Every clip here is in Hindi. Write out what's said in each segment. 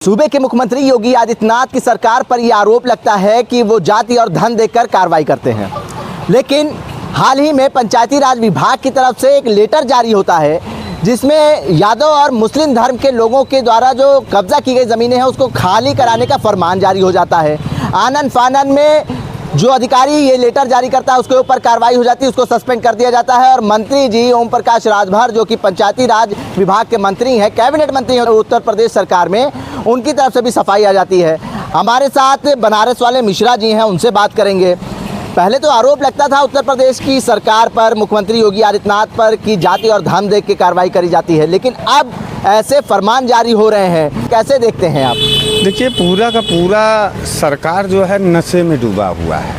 सूबे के मुख्यमंत्री योगी आदित्यनाथ की सरकार पर यह आरोप लगता है कि वो जाति और धन देखकर कार्रवाई करते हैं, लेकिन हाल ही में पंचायती राज विभाग की तरफ से एक लेटर जारी होता है जिसमें यादव और मुस्लिम धर्म के लोगों के द्वारा जो कब्जा की गई ज़मीनें हैं उसको खाली कराने का फरमान जारी हो जाता है। आनन फानन में जो अधिकारी ये लेटर जारी करता है उसके ऊपर कार्रवाई हो जाती है, उसको सस्पेंड कर दिया जाता है और मंत्री जी ओम प्रकाश राजभर जो कि पंचायती राज विभाग के मंत्री हैं, कैबिनेट मंत्री हैं उत्तर प्रदेश सरकार में, उनकी तरफ से भी सफाई आ जाती है। हमारे साथ बनारस वाले मिश्रा जी हैं, उनसे बात करेंगे। पहले तो आरोप लगता था उत्तर प्रदेश की सरकार पर, मुख्यमंत्री योगी आदित्यनाथ पर कि जाति और धर्म देख के कार्रवाई करी जाती है, लेकिन अब ऐसे फरमान जारी हो रहे हैं, कैसे देखते हैं आप? देखिए, पूरा का पूरा सरकार जो है नशे में डूबा हुआ है।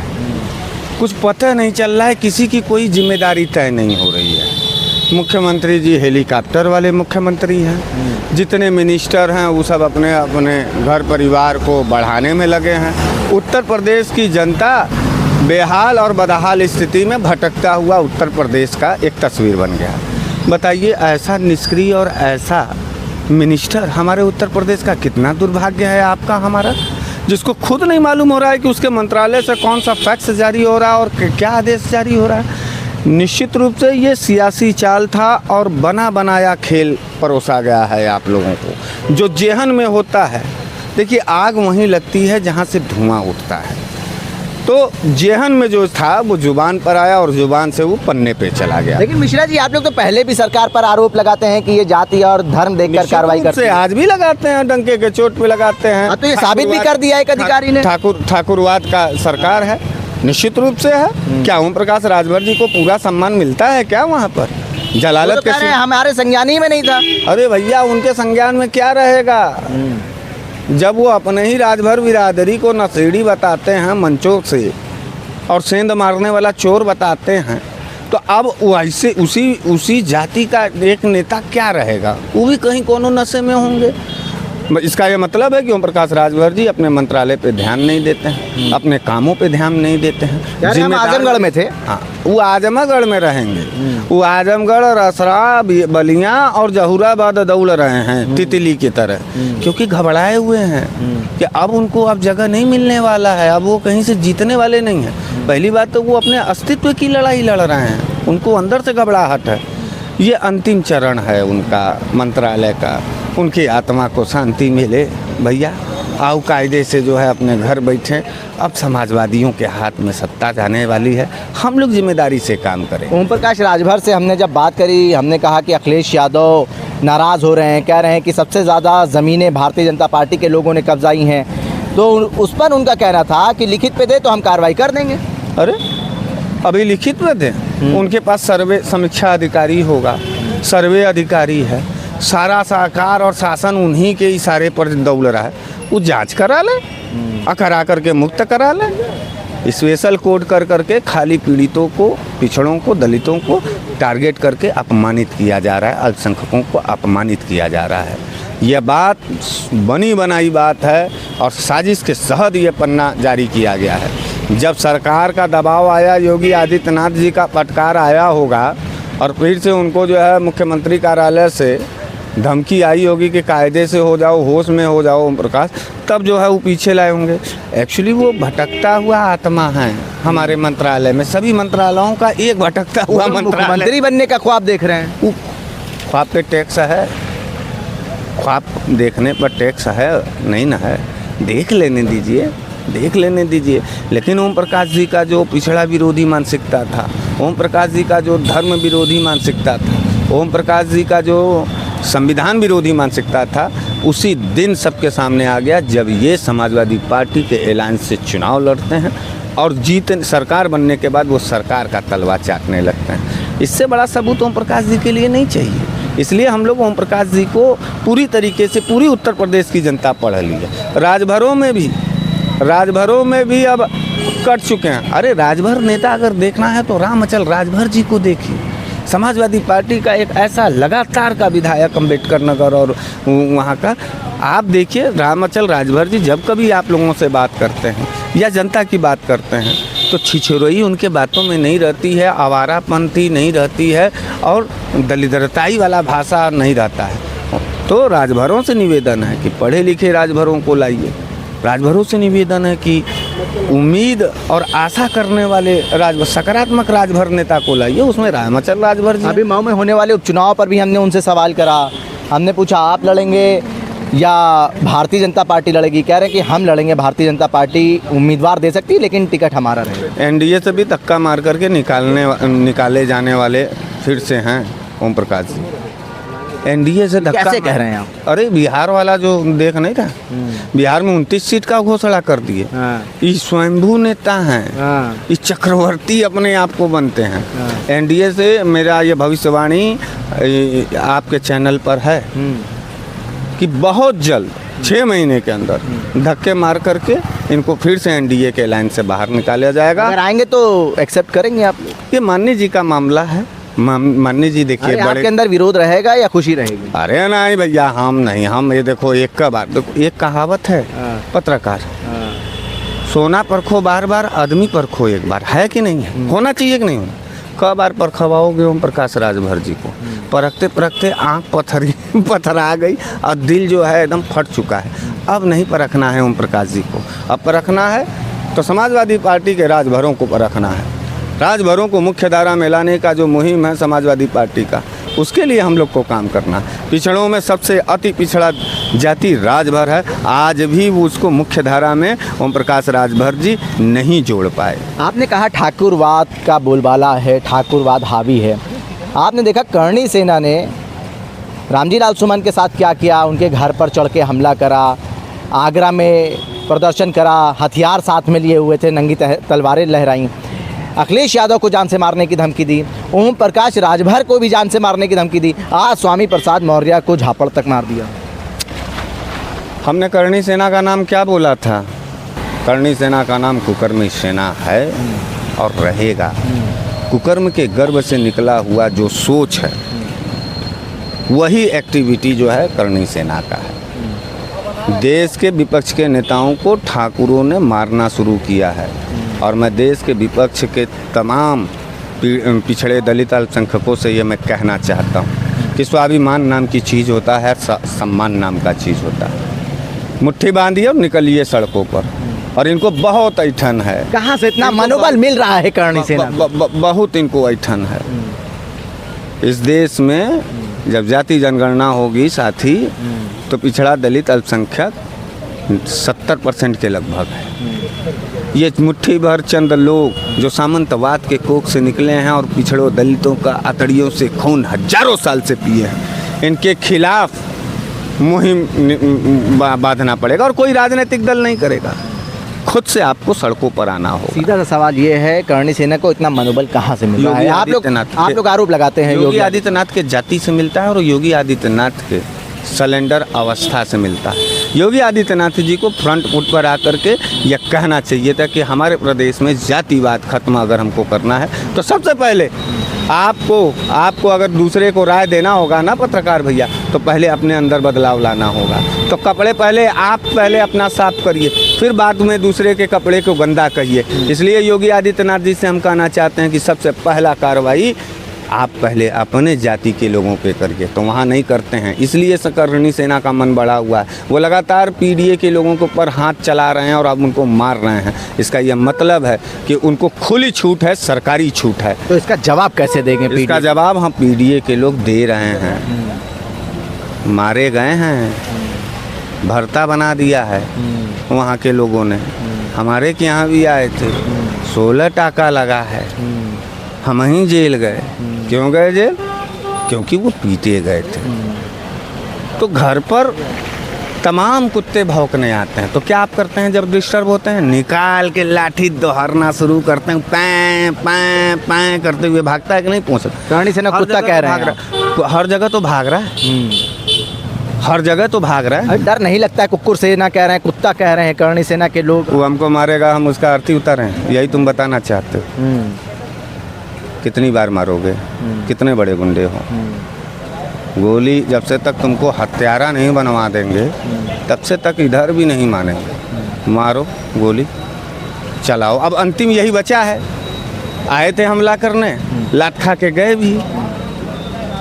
कुछ पता नहीं चल रहा है, किसी की कोई जिम्मेदारी तय नहीं हो रही है। मुख्यमंत्री जी हेलीकॉप्टर वाले मुख्यमंत्री हैं, जितने मिनिस्टर हैं वो सब अपने अपने घर परिवार को बढ़ाने में लगे हैं। उत्तर प्रदेश की जनता बेहाल और बदहाल स्थिति में भटकता हुआ उत्तर प्रदेश का एक तस्वीर बन गया। बताइए, ऐसा निष्क्रिय और ऐसा मिनिस्टर हमारे उत्तर प्रदेश का कितना दुर्भाग्य है आपका हमारा, जिसको खुद नहीं मालूम हो रहा है कि उसके मंत्रालय से कौन सा फैक्स जारी हो रहा है और क्या आदेश जारी हो रहा है। निश्चित रूप से ये सियासी चाल था और बना बनाया खेल परोसा गया है आप लोगों को। जो जेहन में होता है, देखिए आग वहीं लगती है जहाँ से धुआं उठता है। तो जेहन में जो था वो जुबान पर आया और जुबान से वो पन्ने पे चला गया। लेकिन मिश्रा जी, आप लोग तो पहले भी सरकार पर आरोप लगाते हैं कि ये जाति और धर्म देखकर कार्रवाई करते हैं। आज भी लगाते हैं, डंके के चोट पे लगाते हैं। तो ये साबित भी कर दिया एक अधिकारी ने। ठाकुरवाद का सरकार है, निश्चित रूप से है। क्या ओम प्रकाश राजभर जी को पूरा सम्मान मिलता है क्या वहाँ पर? जलालत के हमारे संज्ञान ही में नहीं था। अरे भैया, उनके संज्ञान में क्या रहेगा जब वो अपने ही राजभर बिरादरी को नशेड़ी बताते हैं मंचों से और सेंध मारने वाला चोर बताते हैं। तो अब वैसे उसी जाति का एक नेता क्या रहेगा? वो भी कहीं कोनो नशे में होंगे। इसका ये मतलब है कि ओम प्रकाश राजभर जी अपने मंत्रालय पे ध्यान नहीं देते हैं, अपने कामों पे ध्यान नहीं देते हैं। हम आजमगढ़ में थे। हाँ, वो आजमगढ़ में रहेंगे। वो आजमगढ़, रसरा, बलिया और जहूराबाद दौड़ रहे हैं तितली की तरह, क्योंकि घबराए हुए हैं कि अब उनको अब जगह नहीं मिलने वाला है, अब वो कहीं से जीतने वाले नहीं हैं। पहली बात तो वो अपने अस्तित्व की लड़ाई लड़ रहे हैं, उनको अंदर से घबराहट है। ये अंतिम चरण है उनका मंत्रालय का, उनकी आत्मा को शांति मिले। भैया आओ कायदे से जो है अपने घर बैठे। अब समाजवादियों के हाथ में सत्ता जाने वाली है, हम लोग जिम्मेदारी से काम करें। ओम प्रकाश राजभर से हमने जब बात करी, हमने कहा कि अखिलेश यादव नाराज़ हो रहे हैं, कह रहे हैं कि सबसे ज़्यादा ज़मीनें भारतीय जनता पार्टी के लोगों ने कब्जाई हैं, तो उस पर उनका कहना था कि लिखित पे दे तो हम कार्रवाई कर देंगे। अरे अभी लिखित में दें? उनके पास सर्वे समीक्षा अधिकारी होगा, सर्वे अधिकारी है, सारा सरकार और शासन उन्हीं के इशारे पर दौड़ रहा है। वो जांच करा ले, करा करके मुक्त करा ले। स्पेशल कोड कर करके खाली पीड़ितों को, पिछड़ों को, दलितों को टारगेट करके अपमानित किया जा रहा है, अल्पसंख्यकों को अपमानित किया जा रहा है। यह बात बनी बनाई बात है और साजिश के सहद ये पन्ना जारी किया गया है। जब सरकार का दबाव आया, योगी आदित्यनाथ जी का फटकार आया होगा और फिर से उनको जो है मुख्यमंत्री कार्यालय से धमकी आई होगी कि कायदे से हो जाओ, होश में हो जाओ ओम प्रकाश, तब जो है वो पीछे लाए होंगे। एक्चुअली वो भटकता हुआ आत्मा है हमारे मंत्रालय में। सभी मंत्रालयों का एक भटकता हुआ मंत्री बनने का ख्वाब देख रहे हैं। वो ख्वाब पे टैक्स है, ख्वाब देखने पर टैक्स है नहीं ना है? देख लेने दीजिए, देख लेने दीजिए। लेकिन ओम प्रकाश जी का जो पिछड़ा विरोधी मानसिकता था, ओम प्रकाश जी का जो धर्म विरोधी मानसिकता था, ओम प्रकाश जी का जो संविधान विरोधी मानसिकता था, उसी दिन सबके सामने आ गया जब ये समाजवादी पार्टी के ऐलान से चुनाव लड़ते हैं और जीत सरकार बनने के बाद वो सरकार का तलवा चाटने लगते हैं। इससे बड़ा सबूत ओम प्रकाश जी के लिए नहीं चाहिए। इसलिए हम लोग ओम प्रकाश जी को पूरी तरीके से पूरी उत्तर प्रदेश की जनता पढ़ ली है। राजभरों में भी अब कट चुके हैं। अरे राजभर नेता अगर देखना है तो रामअचल राजभर जी को देखिए। समाजवादी पार्टी का एक ऐसा लगातार का विधायक अम्बेडकर नगर और वहाँ का, आप देखिए रामअचल राजभर जी जब कभी आप लोगों से बात करते हैं या जनता की बात करते हैं तो छिछोरई उनके बातों में नहीं रहती है, आवारापंथी नहीं रहती है और दलितरताई वाला भाषा नहीं रहता है। तो राजभरों से निवेदन है कि पढ़े लिखे राजभरों को लाइए। राजभरों से निवेदन है कि उम्मीद और आशा करने वाले सकारात्मक राजभर नेता को लाइए। उसमें रामचल राजभर जी अभी मऊ में होने वाले उपचुनाव पर भी हमने उनसे सवाल करा। हमने पूछा आप लड़ेंगे या भारतीय जनता पार्टी लड़ेगी? कह रहे हैं कि हम लड़ेंगे, भारतीय जनता पार्टी उम्मीदवार दे सकती है लेकिन टिकट हमारा रहेगा। एनडीए से भी धक्का मार करके निकाले जाने वाले फिर से हैं ओम प्रकाश जी। एनडीए से धक्का कैसे कह रहे हैं आप? अरे बिहार वाला जो देख नहीं था, बिहार में 29 सीट का घोषणा कर दिए। ये स्वयंभू नेता हैं, ये चक्रवर्ती अपने आप को बनते हैं। एनडीए से मेरा ये भविष्यवाणी आपके चैनल पर है कि बहुत जल्द 6 महीने के अंदर धक्के मार करके इनको फिर से एनडीए के लाइन से बाहर निकाला जाएगा। अगर आएंगे तो एक्सेप्ट करेंगे आप? ये माननीय जी का मामला है। माननीय जी देखिए, आपके अंदर विरोध रहेगा या खुशी रहेगी? अरे नहीं भैया, हम नहीं, हम ये देखो एक का बात, देखो एक कहावत है पत्रकार, सोना परखो बार बार, आदमी परखो एक बार, है कि नहीं है? होना चाहिए कि नहीं होना? कई बार परखवाओगे ओम प्रकाश राजभर जी को? परखते परखते आँख पथरा गई और दिल जो है एकदम फट चुका है। अब नहीं परखना है ओम प्रकाश जी को, अब परखना है तो समाजवादी पार्टी के राजभरों को परखना है। राजभरों को मुख्य धारा में लाने का जो मुहिम है समाजवादी पार्टी का, उसके लिए हम लोग को काम करना है। पिछड़ों में सबसे अति पिछड़ा जाति राजभर है, आज भी वो उसको मुख्य धारा में ओम प्रकाश राजभर जी नहीं जोड़ पाए। आपने कहा ठाकुरवाद का बोलबाला है, ठाकुरवाद हावी है। आपने देखा करणी सेना ने रामजी लाल सुमन के साथ क्या किया, उनके घर पर चढ़ के हमला करा, आगरा में प्रदर्शन करा, हथियार साथ में लिए हुए थे, नंगी तलवारें लहराई, अखिलेश यादव को जान से मारने की धमकी दी, ओम प्रकाश राजभर को भी जान से मारने की धमकी दी, आज स्वामी प्रसाद मौर्य को झापड़ तक मार दिया। हमने करणी सेना का नाम क्या बोला था? करणी सेना का नाम कुकर्मी सेना है और रहेगा। कुकर्म के गर्भ से निकला हुआ जो सोच है, वही एक्टिविटी जो है करणी सेना का है। देश के विपक्ष के नेताओं को ठाकुरों ने मारना शुरू किया है और मैं देश के विपक्ष के तमाम पिछड़े दलित अल्पसंख्यकों से ये मैं कहना चाहता हूँ कि स्वाभिमान नाम की चीज़ होता है, सम्मान नाम का चीज़ होता है। मुट्ठी बांधिए और निकलिए सड़कों पर। और इनको बहुत ऐठन है। कहाँ से इतना मनोबल मिल रहा है करणी सेना? बहुत इनको ऐठन है। इस देश में जब जाति जनगणना होगी साथी, तो पिछड़ा दलित अल्पसंख्यक 70% के लगभग है। ये मुट्ठी भर चंद लोग जो सामंतवाद के कोख से निकले हैं और पिछड़ों दलितों का अतड़ियों से खून हजारों साल से पिए हैं, इनके खिलाफ मुहिम बांधना पड़ेगा और कोई राजनीतिक दल नहीं करेगा, खुद से आपको सड़कों पर आना होगा। सीधा सा सवाल ये है, करणी सेना को इतना मनोबल कहाँ से मिल रहा है? आप लोग आरोप लगाते हैं योगी आदित्यनाथ के जाति से मिलता है और योगी आदित्यनाथ के सिलेंडर अवस्था से मिलता है। योगी आदित्यनाथ जी को फ्रंट फुट पर आकर के यह कहना चाहिए था कि हमारे प्रदेश में जातिवाद खत्म अगर हमको करना है तो सबसे पहले आपको अगर दूसरे को राय देना होगा ना पत्रकार भैया, तो पहले अपने अंदर बदलाव लाना होगा। तो कपड़े पहले अपना साफ करिए, फिर बाद में दूसरे के कपड़े को गंदा कहिए। इसलिए योगी आदित्यनाथ जी से हम कहना चाहते हैं कि सबसे पहला कार्रवाई आप पहले अपने जाति के लोगों पे करिए, तो वहाँ नहीं करते हैं। इसलिए करणी सेना का मन बढ़ा हुआ है। वो लगातार पीडीए के लोगों के ऊपर हाथ चला रहे हैं और अब उनको मार रहे हैं। इसका यह मतलब है कि उनको खुली छूट है, सरकारी छूट है। तो इसका जवाब कैसे देंगे? इसका जवाब हम पीडीए के लोग दे रहे हैं। मारे गए हैं, भरता बना दिया है वहाँ के लोगों ने। हमारे के यहाँ भी आए थे, 16 टाका लगा है, हम ही जेल गए। क्यों गए जेल? क्योंकि वो पीटे गए थे। तो घर पर तमाम कुत्ते भौंकने आते हैं, तो क्या आप करते हैं जब डिस्टर्ब होते हैं? निकाल के लाठी दोहरना शुरू करते हैं, पैं पैं पैं करते हुए भागता है कि नहीं पहुँच? करणी सेना कुत्ता कह रहे हैं, हर जगह तो भाग रहा है, हर जगह तो भाग रहा है। डर नहीं लगता है? कुकुर सेना कह रहे हैं, कुत्ता कह रहे हैं करणी सेना के लोग। वो हमको मारेगा, हम उसका अर्थी उतारे हैं, यही तुम बताना चाहते हो? कितनी बार मारोगे? कितने बड़े गुंडे हो? गोली जब से तक तुमको हत्यारा नहीं बनवा देंगे तब से तक इधर भी नहीं मानेंगे। मारो, गोली चलाओ। अब अंतिम यही बचा है। आए थे हमला करने, लात खा के गए भी।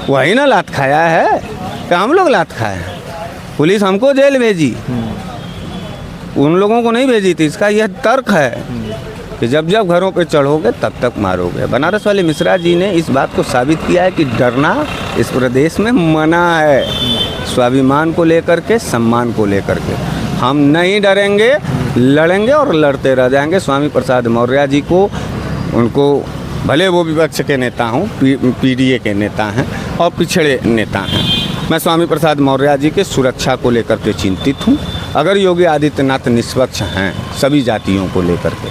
वही ना लात खाया है कि हम लोग लात खाए हैं? पुलिस हमको जेल भेजी, उन लोगों को नहीं भेजी थी। इसका यह तर्क है कि जब जब घरों पे चढ़ोगे तब तक मारोगे। बनारस वाले मिश्रा जी ने इस बात को साबित किया है कि डरना इस प्रदेश में मना है, स्वाभिमान को लेकर के, सम्मान को लेकर के। हम नहीं डरेंगे, लड़ेंगे और लड़ते रह जाएंगे। स्वामी प्रसाद मौर्य जी को, उनको भले वो विपक्ष के नेता हों, पीडीए के नेता हैं और पिछड़े नेता हैं, मैं स्वामी प्रसाद मौर्य जी के सुरक्षा को लेकर के चिंतित हूँ। अगर योगी आदित्यनाथ निष्पक्ष हैं सभी जातियों को लेकर के,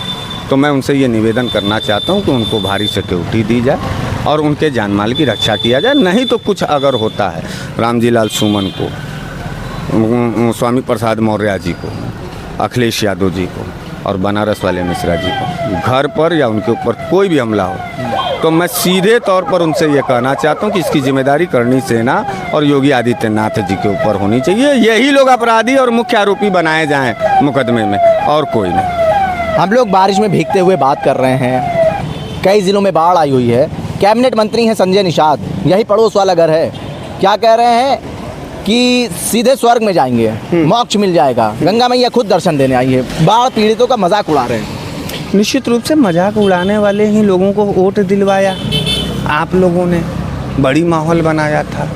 तो मैं उनसे ये निवेदन करना चाहता हूँ कि उनको भारी सिक्योरिटी दी जाए और उनके जान माल की रक्षा किया जाए। नहीं तो कुछ अगर होता है रामजी लाल सुमन को, स्वामी प्रसाद मौर्य जी को, अखिलेश यादव जी को और बनारस वाले मिश्रा जी को घर पर या उनके ऊपर कोई भी हमला हो, तो मैं सीधे तौर पर उनसे ये कहना चाहता हूँ कि इसकी जिम्मेदारी करनी सेना और योगी आदित्यनाथ जी के ऊपर होनी चाहिए। यही लोग अपराधी और मुख्य आरोपी बनाए जाएं मुकदमे में, और कोई नहीं। हम लोग बारिश में भीगते हुए बात कर रहे हैं, कई ज़िलों में बाढ़ आई हुई है। कैबिनेट मंत्री हैं संजय निषाद, यही पड़ोस वाला घर है, क्या कह रहे हैं कि सीधे स्वर्ग में जाएंगे, मोक्ष मिल जाएगा, गंगा मैया खुद दर्शन देने आई है। बाढ़ पीड़ितों का मजाक उड़ा रहे हैं। निश्चित रूप से मजाक उड़ाने वाले ही लोगों को वोट दिलवाया। आप लोगों ने बड़ी माहौल बनाया था।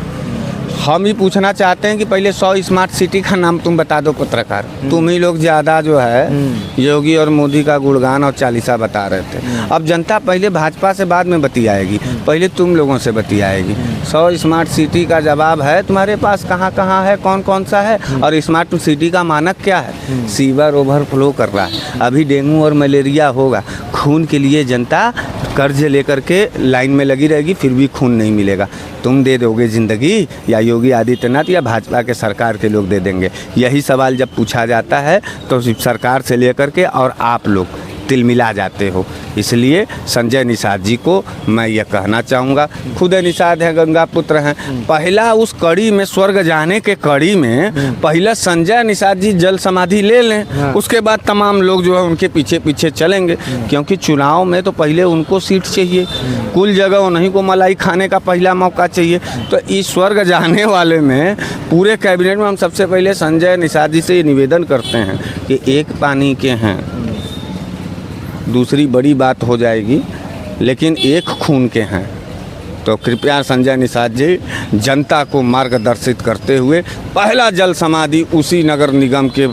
हम ही पूछना चाहते हैं कि पहले 100 स्मार्ट सिटी का नाम तुम बता दो पत्रकार। तुम ही लोग ज़्यादा जो है योगी और मोदी का गुणगान और चालीसा बता रहे थे। अब जनता पहले भाजपा से बाद में बतियाएगी, पहले तुम लोगों से बतियाएगी। 100 स्मार्ट सिटी का जवाब है तुम्हारे पास, कहाँ कहाँ है, कौन कौन सा है, और स्मार्ट सिटी का मानक क्या है? सीवर ओवरफ्लो कर रहा है। अभी डेंगू और मलेरिया होगा, खून के लिए जनता कर्ज लेकर के लाइन में लगी रहेगी, फिर भी खून नहीं मिलेगा। तुम दे दोगे ज़िंदगी या योगी आदित्यनाथ या भाजपा के सरकार के लोग दे देंगे? यही सवाल जब पूछा जाता है तो सिर्फ सरकार से लेकर के और आप लोग तिलमिला जाते हो। इसलिए संजय निषाद जी को मैं ये कहना चाहूँगा, खुद निषाद हैं, गंगा पुत्र हैं, पहला उस कड़ी में, स्वर्ग जाने के कड़ी में पहला संजय निषाद जी जल समाधि ले लें, उसके बाद तमाम लोग जो है उनके पीछे पीछे चलेंगे। क्योंकि चुनाव में तो पहले उनको सीट चाहिए, कुल जगह उन्हीं को मलाई खाने का पहला मौका चाहिए। तो इस स्वर्ग जाने वाले में पूरे कैबिनेट में हम सबसे पहले संजय निषाद जी से ये निवेदन करते हैं कि एक पानी के हैं, दूसरी बड़ी बात हो जाएगी, लेकिन एक खून के हैं। तो कृपया संजय निषाद जी जनता को मार्गदर्शित करते हुए पहला जल समाधि उसी नगर निगम के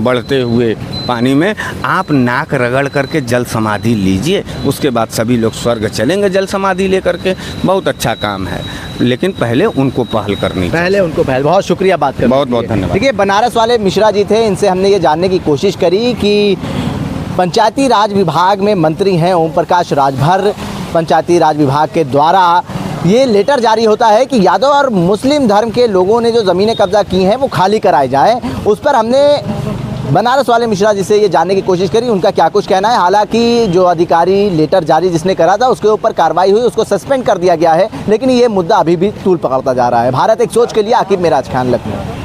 बढ़ते हुए पानी में आप नाक रगड़ करके जल समाधि लीजिए। उसके बाद सभी लोग स्वर्ग चलेंगे जल समाधि लेकर के। बहुत अच्छा काम है, लेकिन पहले उनको पहल करनी चाहिए। पहले उनको पहल। बहुत शुक्रिया बात करने के लिए। बहुत बहुत धन्यवाद। देखिए, बनारस वाले मिश्रा जी थे, इनसे हमने ये जानने की कोशिश करी कि पंचायती राज विभाग में मंत्री हैं ओम प्रकाश राजभर। पंचायती राज विभाग के द्वारा ये लेटर जारी होता है कि यादव और मुस्लिम धर्म के लोगों ने जो ज़मीनें कब्जा की हैं वो खाली कराई जाए। उस पर हमने बनारस वाले मिश्रा जी से ये जानने की कोशिश करी उनका क्या कुछ कहना है। हालांकि जो अधिकारी लेटर जारी जिसने करा था उसके ऊपर कार्रवाई हुई, उसको सस्पेंड कर दिया गया है, लेकिन ये मुद्दा अभी भी तूल पकड़ता जा रहा है। भारत एक सोच के लिए आकिब मेराज खान, लखनऊ।